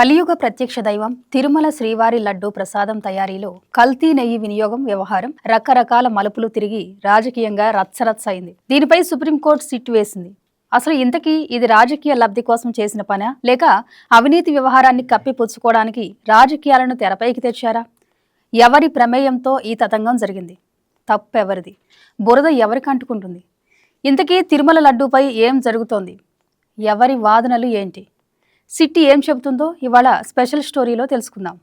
కలియుగ ప్రత్యక్ష దైవం తిరుమల శ్రీవారి లడ్డూ ప్రసాదం తయారీలో కల్తీ నెయ్యి వినియోగం వ్యవహారం రకరకాల మలుపులు తిరిగి రాజకీయంగా రచ్చరచ్చ అయింది. దీనిపై సుప్రీంకోర్టు సిట్టు వేసింది. అసలు ఇంతకీ ఇది రాజకీయ లబ్ధి కోసం చేసిన పనా, లేక అవినీతి వ్యవహారాన్ని కప్పిపుచ్చుకోవడానికి రాజకీయాలను తెరపైకి తెచ్చారా? ఎవరి ప్రమేయంతో ఈ తతంగం జరిగింది? తప్పెవరిది? బురద ఎవరికి అంటుకుంటుంది? ఇంతకీ తిరుమల లడ్డూపై ఏం జరుగుతోంది? ఎవరి వాదనలు ఏంటి? సిట్టి ఏం చెబుతుందో ఇవాళ స్పెషల్ స్టోరీలో తెలుసుకుందాం.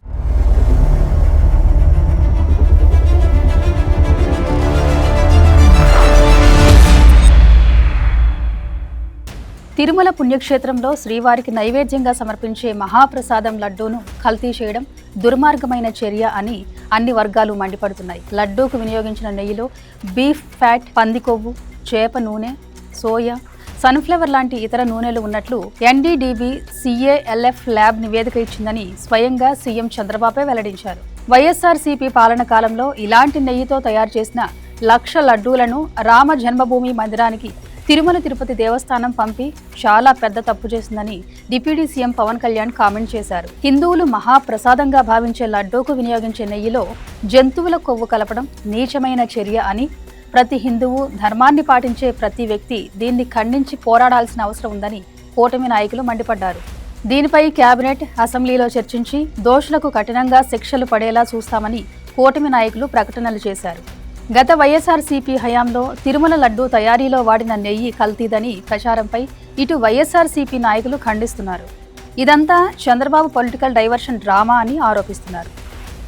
తిరుమల పుణ్యక్షేత్రంలో శ్రీవారికి నైవేద్యంగా సమర్పించే మహాప్రసాదం లడ్డూను కల్తీ చేయడం దుర్మార్గమైన చర్య అని అన్ని వర్గాలు మండిపడుతున్నాయి. లడ్డూకు వినియోగించిన నెయ్యిలో బీఫ్ ఫ్యాట్, పంది కొవ్వు, చేప నూనె, సోయా, సన్ఫ్లవర్ లాంటి ఇతర నూనెలు ఉన్నట్లు ఎన్డీడీబీ CALF ల్యాబ్ నివేదిక ఇచ్చిందని స్వయంగా సీఎం చంద్రబాబే వెల్లడించారు. వైఎస్ఆర్సీపీ పాలన కాలంలో ఇలాంటి నెయ్యితో తయారు చేసిన 1,00,000 లడ్డూలను రామ జన్మభూమి మందిరానికి తిరుమల తిరుపతి దేవస్థానం పంపి చాలా పెద్ద తప్పు చేసిందని deputy CM Pawan Kalyan comment చేశారు. హిందువులు మహాప్రసాదంగా భావించే లడ్డూకు వినియోగించే నెయ్యిలో జంతువుల కొవ్వు కలపడం నీచమైన చర్య అని, ప్రతి హిందువు, ధర్మాన్ని పాటించే ప్రతి వ్యక్తి దీన్ని ఖండించి పోరాడాల్సిన అవసరం ఉందని కూటమి నాయకులు మండిపడ్డారు. దీనిపై కేబినెట్, అసెంబ్లీలో చర్చించి దోషులకు కఠినంగా శిక్షలు పడేలా చూస్తామని కూటమి నాయకులు ప్రకటనలు చేశారు. గత వైఎస్ఆర్సీపీ హయాంలో తిరుమల లడ్డూ తయారీలో వాడిన నెయ్యి కల్తీదని ప్రచారంపై ఇటు వైఎస్ఆర్సీపీ నాయకులు ఖండిస్తున్నారు. ఇదంతా చంద్రబాబు పొలిటికల్ డైవర్షన్ డ్రామా అని ఆరోపిస్తున్నారు.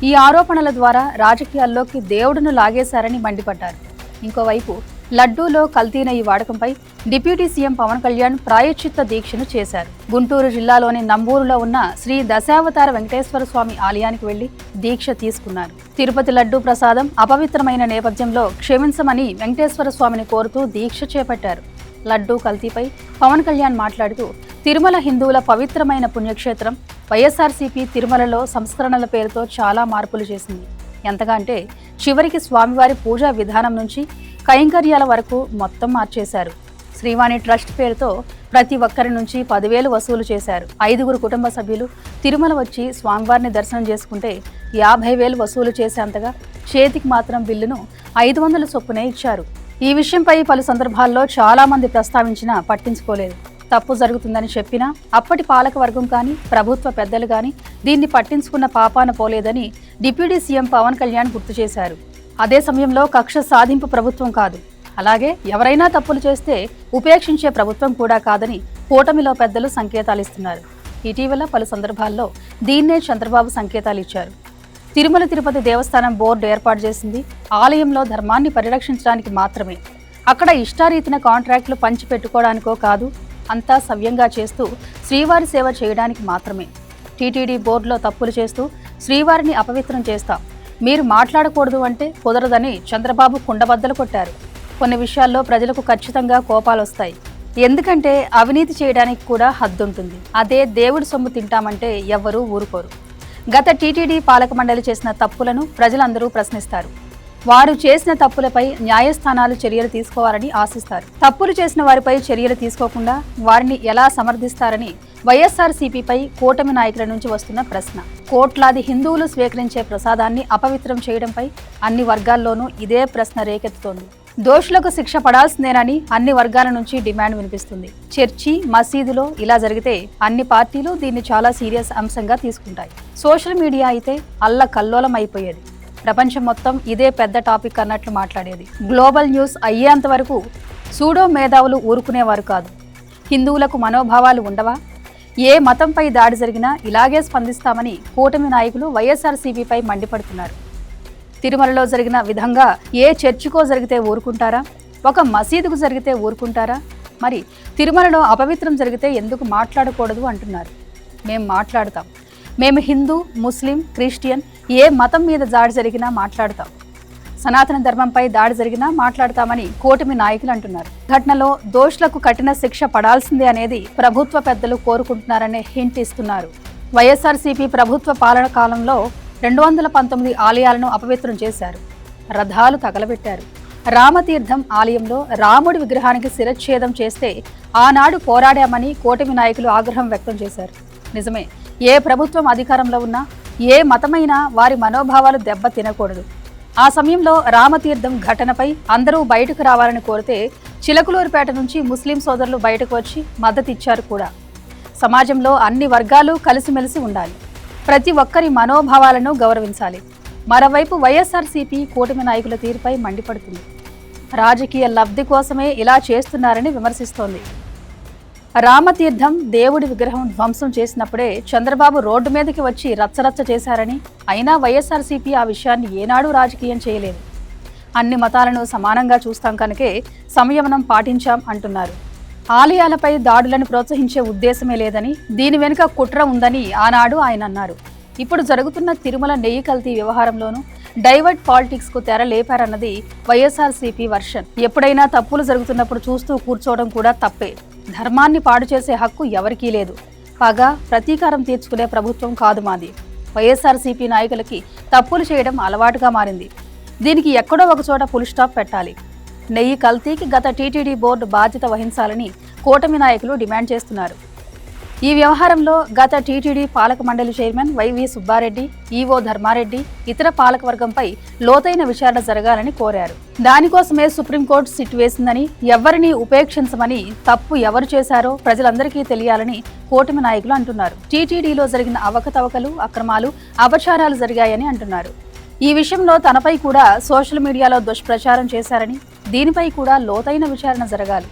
ఈ ఆరోపణల ద్వారా రాజకీయాల్లోకి దేవుడును లాగేశారని మండిపడ్డారు. ఇంకోవైపు లడ్డూలో కల్తీ నెయ్యి వాడకంపై డిప్యూటీ సీఎం పవన్ కళ్యాణ్ ప్రాయశ్చిత్త దీక్షను చేశారు. గుంటూరు జిల్లాలోని నంబూరులో ఉన్న శ్రీ దశావతార వెంకటేశ్వర స్వామి ఆలయానికి వెళ్లి దీక్ష తీసుకున్నారు. తిరుపతి లడ్డూ ప్రసాదం అపవిత్రమైన నేపథ్యంలో క్షమించమని వెంకటేశ్వర స్వామిని కోరుతూ దీక్ష చేపట్టారు. లడ్డూ కల్తీపై పవన్ కళ్యాణ్ మాట్లాడుతూ, తిరుమల హిందువుల పవిత్రమైన పుణ్యక్షేత్రం. వైఎస్ఆర్సీపీ తిరుమలలో సంస్కరణల పేరుతో చాలా మార్పులు చేసింది. ఎంతగా అంటే చివరికి స్వామివారి పూజా విధానం నుంచి కైంకర్యాల వరకు మొత్తం మార్చేశారు. శ్రీవాణి ట్రస్ట్ పేరుతో ప్రతి ఒక్కరి నుంచి 10,000 వసూలు చేశారు. 5గురు కుటుంబ సభ్యులు తిరుమల వచ్చి స్వామివారిని దర్శనం చేసుకుంటే 50,000 వసూలు చేసేంతగా చేతికి మాత్రం బిల్లును 500 చొప్పునే ఇచ్చారు. ఈ విషయంపై పలు సందర్భాల్లో చాలా మంది ప్రస్తావించినా పట్టించుకోలేదు. తప్పు జరుగుతుందని చెప్పినా అప్పటి పాలక వర్గం కానీ, ప్రభుత్వ పెద్దలు కానీ దీన్ని పట్టించుకున్న పాపాన పోలేదని డిప్యూటీ సీఎం పవన్ కళ్యాణ్ గుర్తు చేశారు. అదే సమయంలో కక్ష సాధింపు ప్రభుత్వం కాదు, అలాగే ఎవరైనా తప్పులు చేస్తే ఉపేక్షించే ప్రభుత్వం కూడా కాదని కూటమిలో పెద్దలు సంకేతాలు ఇస్తున్నారు. ఇటీవల పలు సందర్భాల్లో దీన్నే చంద్రబాబు సంకేతాలు ఇచ్చారు. తిరుమల తిరుపతి దేవస్థానం బోర్డు ఏర్పాటు చేసింది ఆలయంలో ధర్మాన్ని పరిరక్షించడానికి మాత్రమే. అక్కడ ఇష్టారీతిన కాంట్రాక్టులు పంచి పెట్టుకోవడానికో కాదు, అంతా సవ్యంగా చేస్తూ శ్రీవారి సేవ చేయడానికి మాత్రమే. టీటీడీ బోర్డులో తప్పులు చేస్తూ శ్రీవారిని అపవిత్రం చేస్తాం, మీరు మాట్లాడకూడదు అంటే కుదరదని చంద్రబాబు కుండబద్దలు కొట్టారు. కొన్ని విషయాల్లో ప్రజలకు ఖచ్చితంగా కోపాలు వస్తాయి. ఎందుకంటే అవినీతి చేయడానికి కూడా హద్దుంటుంది. అదే దేవుడి సొమ్ము తింటామంటే ఎవ్వరూ ఊరుకోరు. గత టీటీడీ పాలక మండలి చేసిన తప్పులను ప్రజలందరూ ప్రశ్నిస్తారు. వారు చేసిన తప్పులపై న్యాయస్థానాలు చర్యలు తీసుకోవాలని ఆశిస్తారు. తప్పులు చేసిన వారిపై చర్యలు తీసుకోకుండా వారిని ఎలా సమర్థిస్తారని వైఎస్ఆర్సీపీపై కూటమి నాయకుల నుంచి వస్తున్న ప్రశ్న. కోట్లాది హిందువులు స్వీకరించే ప్రసాదాన్ని అపవిత్రం చేయడంపై అన్ని వర్గాల్లోనూ ఇదే ప్రశ్న రేకెత్తుతోంది. దోషులకు శిక్ష పడాల్సిందేనని అన్ని వర్గాల నుంచి డిమాండ్ వినిపిస్తుంది. చర్చి, మసీదులో ఇలా జరిగితే అన్ని పార్టీలు దీన్ని చాలా సీరియస్ అంశంగా తీసుకుంటాయి. సోషల్ మీడియా అయితే అల్లకల్లోలం అయిపోయేది. ప్రపంచం మొత్తం ఇదే పెద్ద టాపిక్ అన్నట్లు మాట్లాడేది. గ్లోబల్ న్యూస్ అయ్యేంత వరకు సూడో మేధావులు ఊరుకునేవారు కాదు. హిందువులకు మనోభావాలు ఉండవా? ఏ మతంపై దాడి జరిగినా ఇలాగే స్పందిస్తామని కూటమి నాయకులు వైఎస్ఆర్సీపీపై మండిపడుతున్నారు. తిరుమలలో జరిగిన విధంగా ఏ చర్చికో జరిగితే ఊరుకుంటారా? ఒక మసీదుకు జరిగితే ఊరుకుంటారా? మరి తిరుమలలో అపవిత్రం జరిగితే ఎందుకు మాట్లాడకూడదు అంటున్నారు. మేం మాట్లాడతాం. మేము హిందూ, ముస్లిం, క్రిస్టియన్ ఏ మతం మీద దాడి జరిగినా మాట్లాడతాం. సనాతన ధర్మంపై దాడి జరిగినా మాట్లాడతామని కూటమి నాయకులు అంటున్నారు. ఘటనలో దోషులకు కఠిన శిక్ష పడాల్సిందే అనేది ప్రభుత్వ పెద్దలు కోరుకుంటున్నారనే హింట్ ఇస్తున్నారు. వైఎస్ఆర్సీపీ ప్రభుత్వ పాలన కాలంలో 219 ఆలయాలను అపవిత్రం చేశారు. రథాలు తగలబెట్టారు. రామతీర్థం ఆలయంలో రాముడి విగ్రహానికి శిరచ్ఛేదం చేస్తే ఆనాడు పోరాడామని కూటమి నాయకులు ఆగ్రహం వ్యక్తం చేశారు. నిజమే, ఏ ప్రభుత్వం అధికారంలో ఉన్నా, ఏ మతమైనా వారి మనోభావాలు దెబ్బ తినకూడదు. ఆ సమయంలో రామతీర్థం ఘటనపై అందరూ బయటకు రావాలని కోరితే చిలకలూరుపేట నుంచి ముస్లిం సోదరులు బయటకు వచ్చి మద్దతు ఇచ్చారు కూడా. సమాజంలో అన్ని వర్గాలు కలిసిమెలిసి ఉండాలి. ప్రతి ఒక్కరి మనోభావాలను గౌరవించాలి. మరోవైపు వైఎస్ఆర్సీపీ కూటమి నాయకుల తీరుపై మండిపడుతుంది. రాజకీయ లబ్ధి కోసమే ఇలా చేస్తున్నారని విమర్శిస్తోంది. రామతీర్థం దేవుడి విగ్రహం ధ్వంసం చేసినప్పుడే చంద్రబాబు రోడ్డు మీదకి వచ్చి రచ్చరచ్చ చేశారని, అయినా వైఎస్ఆర్సీపీ ఆ విషయాన్ని ఏనాడూ రాజకీయం చేయలేదు. అన్ని మతాలను సమానంగా చూస్తాం కనుకే సంయమనం పాటించాం అంటున్నారు. ఆలయాలపై దాడులను ప్రోత్సహించే ఉద్దేశమే లేదని, దీని వెనుక కుట్ర ఉందని ఆనాడు ఆయన అన్నారు. ఇప్పుడు జరుగుతున్న తిరుమల నెయ్యి కల్తీ వ్యవహారంలోనూ డైవర్ట్ పాలిటిక్స్ కు తెర లేపారన్నది వైఎస్ఆర్సీపీ వర్షన్. ఎప్పుడైనా తప్పులు జరుగుతున్నప్పుడు చూస్తూ కూర్చోవడం కూడా తప్పే. ధర్మాన్ని పాడు చేసే హక్కు ఎవరికీ లేదు. పగ ప్రతీకారం తీర్చుకునే ప్రభుత్వం కాదు మాది. వైఎస్ఆర్సీపీ నాయకులకి తప్పులు చేయడం అలవాటుగా మారింది. దీనికి ఎక్కడో ఒకచోట ఫుల్ స్టాప్ పెట్టాలి. నెయ్యి కల్తీకి గత టీటీడీ బోర్డు బాధ్యత వహించాలని కూటమి నాయకులు డిమాండ్ చేస్తున్నారు. ఈ వ్యవహారంలో గత టీటీడీ పాలక మండలి చైర్మన్ వైవి సుబ్బారెడ్డి, ఈవో ధర్మారెడ్డి, ఇతర పాలకవర్గంపై లోతైన విచారణ జరగాలని కోరారు. దానికోసమే సుప్రీంకోర్టు సిట్ వేసిందని, ఎవరిని ఉపేక్షించమని, తప్పు ఎవరు చేశారో ప్రజలందరికీ తెలియాలని కూటమి నాయకులు అంటున్నారు. టీటీడీలో జరిగిన అవకతవకలు, అక్రమాలు, అపచారాలు జరిగాయని అంటున్నారు. ఈ విషయంలో తనపై కూడా సోషల్ మీడియాలో దుష్ప్రచారం చేశారని, దీనిపై కూడా లోతైన విచారణ జరగాలి.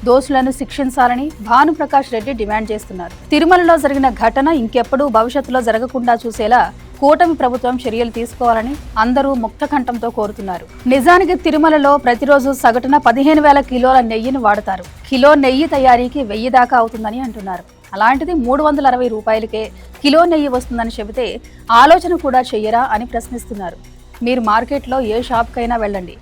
దోషులను శిక్షించాలని భానుప్రకాష్ రెడ్డి డిమాండ్ చేస్తున్నారు. తిరుమలలో జరిగిన ఘటన ఇంకెప్పుడూ భవిష్యత్తులో జరగకుండా చూసేలా కూటమి ప్రభుత్వం చర్యలు తీసుకోవాలని అందరూ ముక్తకంఠంతో కోరుతున్నారు. నిజానికి తిరుమలలో ప్రతిరోజు సగటున 15,000 కిలోల నెయ్యిని వాడతారు. కిలో నెయ్యి తయారీకి 1000 దాకా అవుతుందని అంటున్నారు. అలాంటిది 360 రూపాయలకే కిలో నెయ్యి వస్తుందని చెబితే ఆలోచన కూడా చెయ్యరా అని ప్రశ్నిస్తున్నారు. మీరు మార్కెట్లో ఏ షాప్కైనా వెళ్ళండి,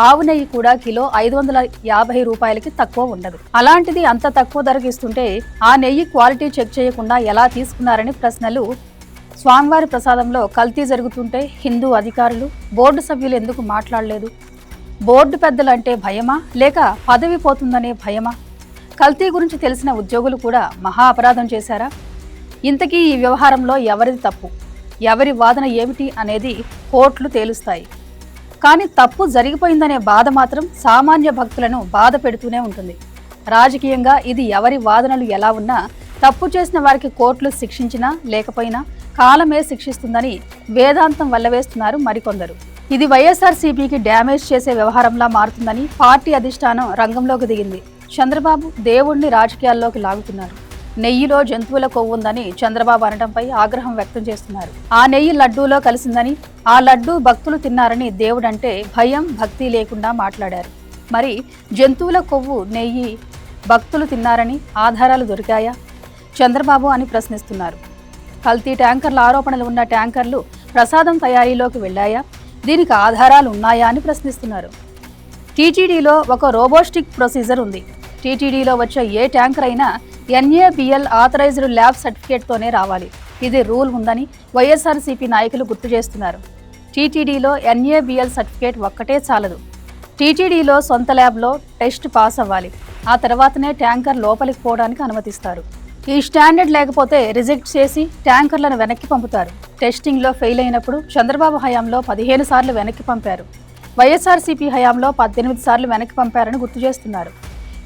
ఆవు నెయ్యి కూడా కిలో 550 రూపాయలకి తక్కువ ఉండదు. అలాంటిది అంత తక్కువ ధరకు ఇస్తుంటే ఆ నెయ్యి క్వాలిటీ చెక్ చేయకుండా ఎలా తీసుకున్నారని ప్రశ్నలు. స్వామివారి ప్రసాదంలో కల్తీ జరుగుతుంటే హిందూ అధికారులు, బోర్డు సభ్యులు ఎందుకు మాట్లాడలేదు? బోర్డు పెద్దలంటే భయమా, లేక పదవి పోతుందనే భయమా? కల్తీ గురించి తెలిసిన ఉద్యోగులు కూడా మహా అపరాధం చేశారా? ఇంతకీ ఈ వ్యవహారంలో ఎవరిది తప్పు, ఎవరి వాదన ఏమిటి అనేది కోర్టులు తేలుస్తాయి. కానీ తప్పు జరిగిపోయిందనే బాధ మాత్రం సామాన్య భక్తులను బాధ పెడుతూనే ఉంటుంది. రాజకీయంగా ఇది ఎవరి వాదనలు ఎలా ఉన్నా తప్పు చేసిన వారికి కోర్టులు శిక్షించినా లేకపోయినా కాలమే శిక్షిస్తుందని వేదాంతం వల్లవేస్తున్నారు మరికొందరు. ఇది వైఎస్ఆర్సీపీకి డ్యామేజ్ చేసే వ్యవహారంలా మారుతుందని పార్టీ అధిష్టానం రంగంలోకి దిగింది. చంద్రబాబు దేవుణ్ణి రాజకీయాల్లోకి లాగుతున్నారు. నెయ్యిలో జంతువుల కొవ్వుందని చంద్రబాబు అనడంపై ఆగ్రహం వ్యక్తం చేస్తున్నారు. ఆ నెయ్యి లడ్డూలో కలిసిందని, ఆ లడ్డూ భక్తులు తిన్నారని దేవుడంటే భయం, భక్తి లేకుండా మాట్లాడారు. మరి జంతువుల కొవ్వు నెయ్యి భక్తులు తిన్నారని ఆధారాలు దొరికాయా చంద్రబాబు అని ప్రశ్నిస్తున్నారు. కల్తీ ట్యాంకర్ల ఆరోపణలు ఉన్న ట్యాంకర్లు ప్రసాదం తయారీలోకి వెళ్లాయా, దీనికి ఆధారాలు ఉన్నాయా అని ప్రశ్నిస్తున్నారు. టీటీడీలో ఒక రోబోస్టిక్ ప్రొసీజర్ ఉంది. టీటీడీలో వచ్చే ఏ ట్యాంకర్ అయినా NABL ఆథరైజ్డ్ ల్యాబ్ సర్టిఫికేట్తోనే రావాలి. ఇది రూల్ ఉందని వైఎస్ఆర్సీపీ నాయకులు గుర్తు చేస్తున్నారు. టీటీడీలో NABL సర్టిఫికేట్ ఒక్కటే చాలదు. టీటీడీలో సొంత ల్యాబ్లో టెస్ట్ పాస్ అవ్వాలి. ఆ తర్వాతనే ట్యాంకర్ లోపలికి పోవడానికి అనుమతిస్తారు. ఈ స్టాండర్డ్ లేకపోతే రిజెక్ట్ చేసి ట్యాంకర్లను వెనక్కి పంపుతారు. టెస్టింగ్లో ఫెయిల్ అయినప్పుడు చంద్రబాబు హయాంలో 15 సార్లు వెనక్కి పంపారు. వైఎస్ఆర్సీపీ హయాంలో 18 సార్లు వెనక్కి పంపారని గుర్తు చేస్తున్నారు.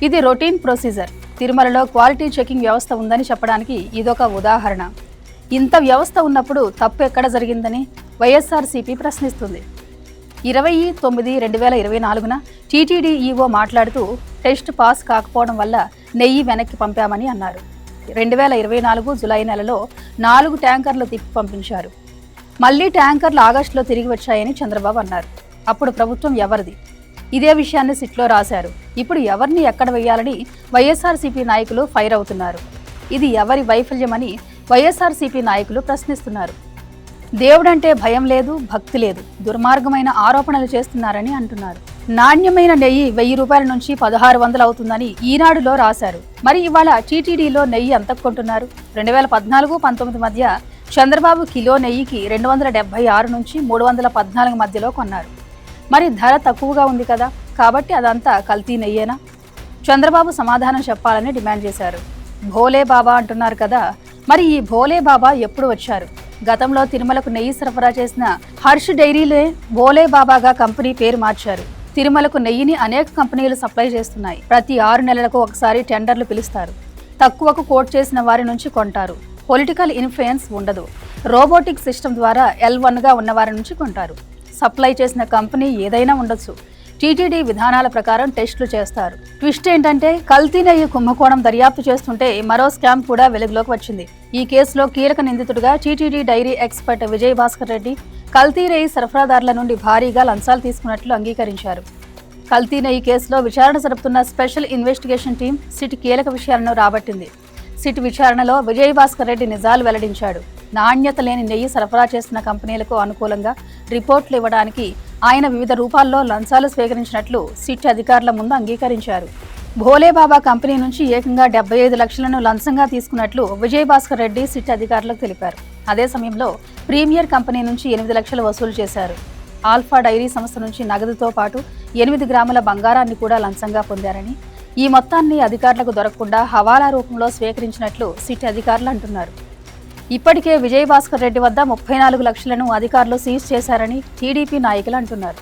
ఇది రొటీన్ ప్రొసీజర్. తిరుమలలో క్వాలిటీ చెకింగ్ వ్యవస్థ ఉందని చెప్పడానికి ఇదొక ఉదాహరణ. ఇంత వ్యవస్థ ఉన్నప్పుడు తప్పు ఎక్కడ జరిగిందని వైఎస్ఆర్సీపీ ప్రశ్నిస్తుంది. 20/9/2024 టీటీడీ ఈవో మాట్లాడుతూ టెస్ట్ పాస్ కాకపోవడం వల్ల నెయ్యి వెనక్కి పంపామని అన్నారు. 2024 జులై నెలలో 4 ట్యాంకర్లు తిప్పి పంపించారు. మళ్లీ ట్యాంకర్లు ఆగస్టులో తిరిగి వచ్చాయని చంద్రబాబు అన్నారు. అప్పుడు ప్రభుత్వం ఎవరిది? ఇదే విషయాన్ని సిట్లో రాశారు. ఇప్పుడు ఎవరిని ఎక్కడ వేయాలని వైఎస్ఆర్సీపీ నాయకులు ఫైర్ అవుతున్నారు. ఇది ఎవరి వైఫల్యమని వైఎస్ఆర్సీపీ నాయకులు ప్రశ్నిస్తున్నారు. దేవుడంటే భయం లేదు, భక్తి లేదు, దుర్మార్గమైన ఆరోపణలు చేస్తున్నారని అంటున్నారు. నాణ్యమైన నెయ్యి 1000 రూపాయల నుంచి 1600 అవుతుందని ఈనాడులో రాశారు. మరి ఇవాళ టీటీడీలో నెయ్యి ఎంత కొంటున్నారు? 2014-19 మధ్య చంద్రబాబు కిలో నెయ్యికి 276 నుంచి 314 మధ్యలో కొన్నారు. మరి ధర తక్కువగా ఉంది కదా, కాబట్టి అదంతా కల్తీ నెయ్యేనా? చంద్రబాబు సమాధానం చెప్పాలని డిమాండ్ చేశారు. భోలే బాబా అంటున్నారు కదా, మరి ఈ భోలే బాబా ఎప్పుడు వచ్చారు? గతంలో తిరుమలకు నెయ్యి సరఫరా చేసిన హర్ష్ డైరీలే భోలే బాబాగా కంపెనీ పేరు మార్చారు. తిరుమలకు నెయ్యిని అనేక కంపెనీలు సప్లై చేస్తున్నాయి. ప్రతి 6 నెలలకు ఒకసారి టెండర్లు పిలుస్తారు. తక్కువకు కోట్ చేసిన వారి నుంచి కొంటారు. పొలిటికల్ ఇన్ఫ్లుయెన్స్ ఉండదు. రోబోటిక్ సిస్టమ్ ద్వారా L1గా ఉన్న వారి నుంచి కొంటారు. సప్లై చేసిన కంపెనీ ఏదైనా ఉండొచ్చు. టీటీడీ విధానాల ప్రకారం టెస్టులు చేస్తారు. ట్విస్ట్ ఏంటంటే కల్తీ నెయ్యి కుంభకోణం దర్యాప్తు చేస్తుంటే మరో స్కామ్ కూడా వెలుగులోకి వచ్చింది. ఈ కేసులో కీలక నిందితుడిగా TTD dairy expert Vijay Bhaskar Reddy కల్తీ నెయ్యి సరఫరాదారుల నుండి భారీగా లంచాలు తీసుకున్నట్లు అంగీకరించారు. కల్తీ నెయ్యి కేసులో విచారణ జరుపుతున్న స్పెషల్ ఇన్వెస్టిగేషన్ టీం సిట్ కీలక విషయాలను రాబట్టింది. సిట్ విచారణలో విజయ్ భాస్కర్ రెడ్డి నిజాలు వెల్లడించాడు. నాణ్యత లేని నెయ్యి సరఫరా చేస్తున్న కంపెనీలకు అనుకూలంగా రిపోర్టులు ఇవ్వడానికి ఆయన వివిధ రూపాల్లో లంచాలు స్వీకరించినట్లు సిట్ అధికారుల ముందు అంగీకరించారు. భోలేబాబా కంపెనీ నుంచి ఏకంగా 75 లక్షలను లంచంగా తీసుకున్నట్లు విజయ్ భాస్కర్ రెడ్డి సిట్ అధికారులకు తెలిపారు. అదే సమయంలో ప్రీమియర్ కంపెనీ నుంచి 8 లక్షలు వసూలు చేశారు. ఆల్ఫా డైరీ సంస్థ నుంచి నగదుతో పాటు 8 గ్రాముల బంగారాన్ని కూడా లంచంగా పొందారని, ఈ మొత్తాన్ని అధికారులకు దొరకకుండా హవాలా రూపంలో స్వీకరించినట్లు సిట్ అధికారులు అంటున్నారు. ఇప్పటికే విజయ్ భాస్కర్ రెడ్డి వద్ద 34 లక్షలను అధికారులు సీజ్ చేశారని టీడీపీ నాయకులు అంటున్నారు.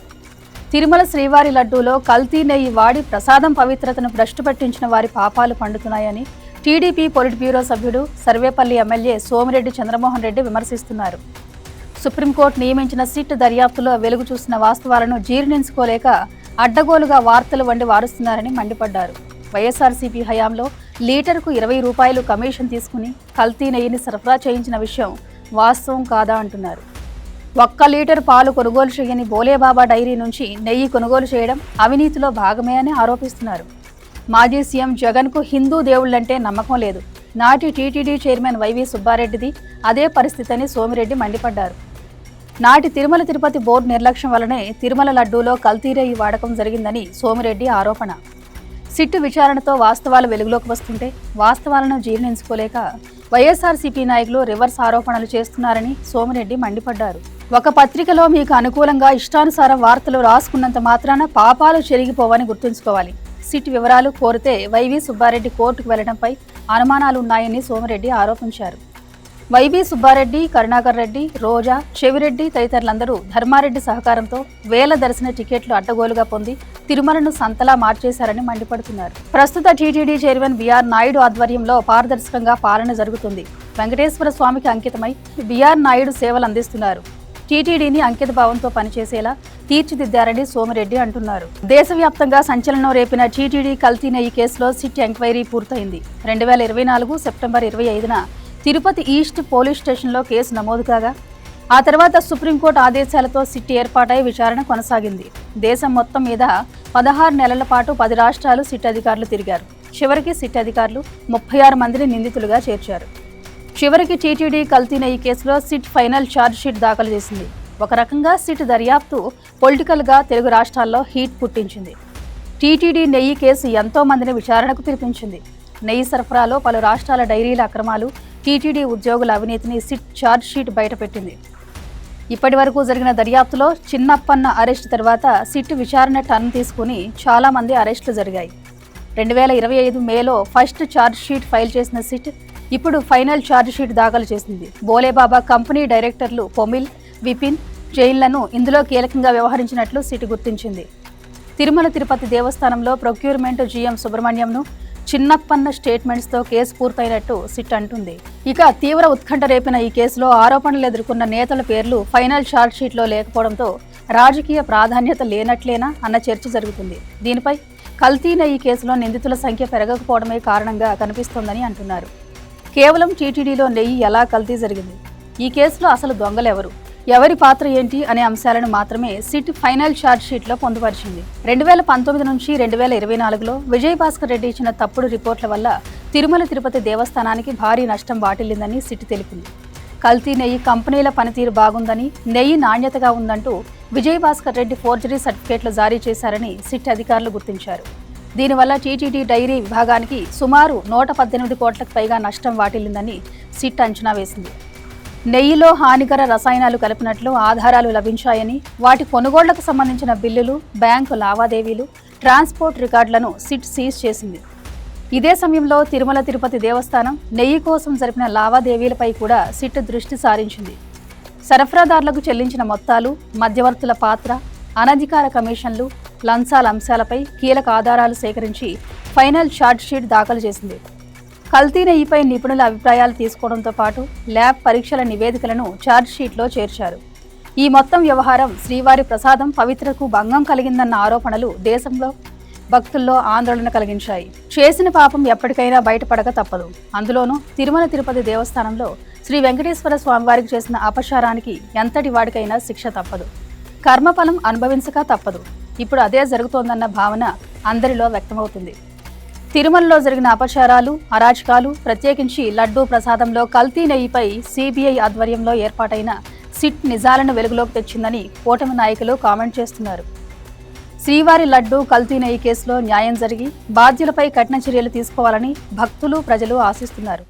తిరుమల శ్రీవారి లడ్డూలో కల్తీ నెయ్యి వాడి ప్రసాదం పవిత్రతను భ్రష్టు పట్టించిన వారి పాపాలు పండుతున్నాయని టీడీపీ పొలిట్ బ్యూరో సభ్యుడు సర్వేపల్లి ఎమ్మెల్యే సోమిరెడ్డి చంద్రమోహన్ రెడ్డి విమర్శిస్తున్నారు. సుప్రీంకోర్టు నియమించిన సిట్ దర్యాప్తులో వెలుగు చూసిన వాస్తవాలను జీర్ణించుకోలేక అడ్డగోలుగా వార్తలు వండి వారుస్తున్నారని మండిపడ్డారు. వైఎస్ఆర్సీపీ హయాంలో లీటర్కు 20 రూపాయలు కమిషన్ తీసుకుని కల్తీ నెయ్యిని సరఫరా చేయించిన విషయం వాస్తవం కాదా అంటున్నారు. 1 లీటర్ పాలు కొనుగోలు చేయని భోలేబాబా డైరీ నుంచి నెయ్యి కొనుగోలు చేయడం అవినీతిలో భాగమే అని ఆరోపిస్తున్నారు. మాజీ సీఎం జగన్కు హిందూ దేవుళ్లంటే నమ్మకం లేదు. నాటి టీటీడీ చైర్మన్ వైవి సుబ్బారెడ్డిది అదే పరిస్థితి అని సోమిరెడ్డి మండిపడ్డారు. నాటి తిరుమల తిరుపతి బోర్డు నిర్లక్ష్యం వల్లనే తిరుమల లడ్డూలో కల్తీ నెయ్యి వాడకం జరిగిందని సోమిరెడ్డి ఆరోపణ. సిట్టు విచారణతో వాస్తవాలు వెలుగులోకి వస్తుంటే వాస్తవాలను జీర్ణించుకోలేక వైఎస్ఆర్సీపీ నాయకులు రివర్స్ ఆరోపణలు చేస్తున్నారని సోమిరెడ్డి మండిపడ్డారు. ఒక పత్రికలో మీకు అనుకూలంగా ఇష్టానుసారం వార్తలు రాసుకున్నంత మాత్రాన పాపాలు చెరిగిపోవని గుర్తుంచుకోవాలి. సిట్ వివరాలు కోరితే వైవి సుబ్బారెడ్డి కోర్టుకు వెళ్లడంపై అనుమానాలున్నాయని సోమిరెడ్డి ఆరోపించారు. వైవి సుబ్బారెడ్డి, కరుణాకర్ రెడ్డి, రోజా, చెవిరెడ్డి తదితరులందరూ ధర్మారెడ్డి సహకారంతో వేల దర్శన టికెట్లు అడ్డగోలుగా పొంది తిరుమలను సంతలా మార్చేశారని మండిపడుతున్నారు. ప్రస్తుత టీటీడీ చైర్మన్ బిఆర్ నాయుడు ఆధ్వర్యంలో పారదర్శకంగా పాలన జరుగుతుంది. వెంకటేశ్వర స్వామికి అంకితమై బిఆర్ నాయుడు సేవలు అందిస్తున్నారు. టీటీడీని అంకిత భావంతో పనిచేసేలా తీర్చిదిద్దారని సోమిరెడ్డి అంటున్నారు. దేశవ్యాప్తంగా సంచలనం రేపిన టీటీడీ కల్తీ నెయ్యి కేసులో సిట్ ఎంక్వైరీ పూర్తయింది. 2024 సెప్టెంబర్ 25న తిరుపతి ఈస్ట్ పోలీస్ స్టేషన్లో కేసు నమోదు కాగా ఆ తర్వాత సుప్రీంకోర్టు ఆదేశాలతో సిట్ ఏర్పాటై విచారణ కొనసాగింది. దేశం మొత్తం మీద 16 నెలల పాటు 10 రాష్ట్రాలు సిట్ అధికారులు తిరిగారు. చివరికి సిట్ అధికారులు 36 మందిని నిందితులుగా చేర్చారు. చివరికి టీటీడీ కల్తీ నెయ్యి కేసులో సిట్ ఫైనల్ ఛార్జ్ షీట్ దాఖలు చేసింది. ఒక రకంగా సిట్ దర్యాప్తు పొలిటికల్గా తెలుగు రాష్ట్రాల్లో హీట్ పుట్టించింది. టీటీడీ నెయ్యి కేసు ఎంతో మందిని విచారణకు పిలిపించింది. నెయ్యి సరఫరాలో పలు రాష్ట్రాల డైరీల అక్రమాలు, టీటీడీ ఉద్యోగుల అవినీతిని సిట్ ఛార్జ్ షీట్ బయటపెట్టింది. ఇప్పటి వరకు జరిగిన దర్యాప్తులో చిన్నప్పన్న అరెస్టు తర్వాత సిట్ విచారణ టర్న్ తీసుకుని చాలా మంది అరెస్టులు జరిగాయి. 2025 మేలో ఫస్ట్ ఛార్జ్ షీట్ ఫైల్ చేసిన సిట్ ఇప్పుడు ఫైనల్ ఛార్జ్ షీట్ దాఖలు చేసింది. భోలేబాబా కంపెనీ డైరెక్టర్లు పొమిల్, విపిన్, జైన్లను ఇందులో కీలకంగా వ్యవహరించినట్లు సిట్ గుర్తించింది. తిరుమల తిరుపతి దేవస్థానంలో ప్రొక్యూర్మెంట్ జీఎం సుబ్రహ్మణ్యంను చిన్నప్పన్న స్టేట్మెంట్స్తో కేసు పూర్తయినట్టు సిట్ అంటుంది. ఇక తీవ్ర ఉత్కంఠ రేపిన ఈ కేసులో ఆరోపణలు ఎదుర్కొన్న నేతల పేర్లు ఫైనల్ ఛార్జ్ షీట్లో లేకపోవడంతో రాజకీయ ప్రాధాన్యత లేనట్లేనా అన్న చర్చ జరుగుతుంది. దీనిపై కల్తీ నెయ్యి కేసులో నిందితుల సంఖ్య పెరగకపోవడమే కారణంగా కనిపిస్తోందని అంటున్నారు. కేవలం టీటీడీలో నెయ్యి ఎలా కల్తీ జరిగింది, ఈ కేసులో అసలు దొంగలెవరు, ఎవరి పాత్ర ఏంటి అనే అంశాలను మాత్రమే సిట్ ఫైనల్ ఛార్జ్ షీట్లో పొందుపరిచింది. 2019 నుంచి 2024లో విజయ్ భాస్కర్ రెడ్డి ఇచ్చిన తప్పుడు రిపోర్ట్ల వల్ల తిరుమల తిరుపతి దేవస్థానానికి భారీ నష్టం వాటిల్లిందని సిట్ తెలిపింది. కల్తీ నెయ్యి కంపెనీల పనితీరు బాగుందని, నెయ్యి నాణ్యతగా ఉందంటూ విజయ్ భాస్కర్ రెడ్డి ఫోర్జరీ సర్టిఫికేట్లు జారీ చేశారని సిట్ అధికారులు గుర్తించారు. దీనివల్ల టీటీడీ డైరీ విభాగానికి సుమారు 118 కోట్లకు పైగా నష్టం వాటిల్లిందని సిట్ అంచనా వేసింది. నెయ్యిలో హానికర రసాయనాలు కలిపినట్లు ఆధారాలు లభించాయని, వాటి కొనుగోళ్లకు సంబంధించిన బిల్లులు, బ్యాంకు లావాదేవీలు, ట్రాన్స్పోర్ట్ రికార్డులను సిట్ సీజ్ చేసింది. ఇదే సమయంలో తిరుమల తిరుపతి దేవస్థానం నెయ్యి కోసం జరిపిన లావాదేవీలపై కూడా సిట్ దృష్టి సారించింది. సరఫరాదారులకు చెల్లించిన మొత్తాలు, మధ్యవర్తుల పాత్ర, అనధికార కమిషన్లు, లంచాల అంశాలపై కీలక ఆధారాలు సేకరించి ఫైనల్ ఛార్జ్షీట్ దాఖలు చేసింది. కల్తీ నెయ్యిపై నిపుణుల అభిప్రాయాలు తీసుకోవడంతో పాటు ల్యాబ్ పరీక్షల నివేదికలను ఛార్జ్షీట్లో చేర్చారు. ఈ మొత్తం వ్యవహారం శ్రీవారి ప్రసాదం పవిత్రకు భంగం కలిగిందన్న ఆరోపణలు దేశంలో భక్తుల్లో ఆందోళన కలిగించాయి. చేసిన పాపం ఎప్పటికైనా బయటపడక తప్పదు. అందులోనూ తిరుమల తిరుపతి దేవస్థానంలో శ్రీ వెంకటేశ్వర స్వామివారికి చేసిన అపచారానికి ఎంతటి వాడికైనా శిక్ష తప్పదు. కర్మఫలం అనుభవించక తప్పదు. ఇప్పుడు అదే జరుగుతోందన్న భావన అందరిలో వ్యక్తమవుతుంది. తిరుమలలో జరిగిన అపచారాలు, అరాచకాలు, ప్రత్యేకించి లడ్డూ ప్రసాదంలో కల్తీ నెయ్యిపై సిబిఐ ఆధ్వర్యంలో ఏర్పాటైన సిట్ నిజాలను వెలుగులోకి తెచ్చిందని కూటమి నాయకులు కామెంట్ చేస్తున్నారు. శ్రీవారి లడ్డూ కల్తీ నెయ్యి కేసులో న్యాయం జరిగి బాధ్యులపై కఠిన చర్యలు తీసుకోవాలని భక్తులు, ప్రజలు ఆశిస్తున్నారు.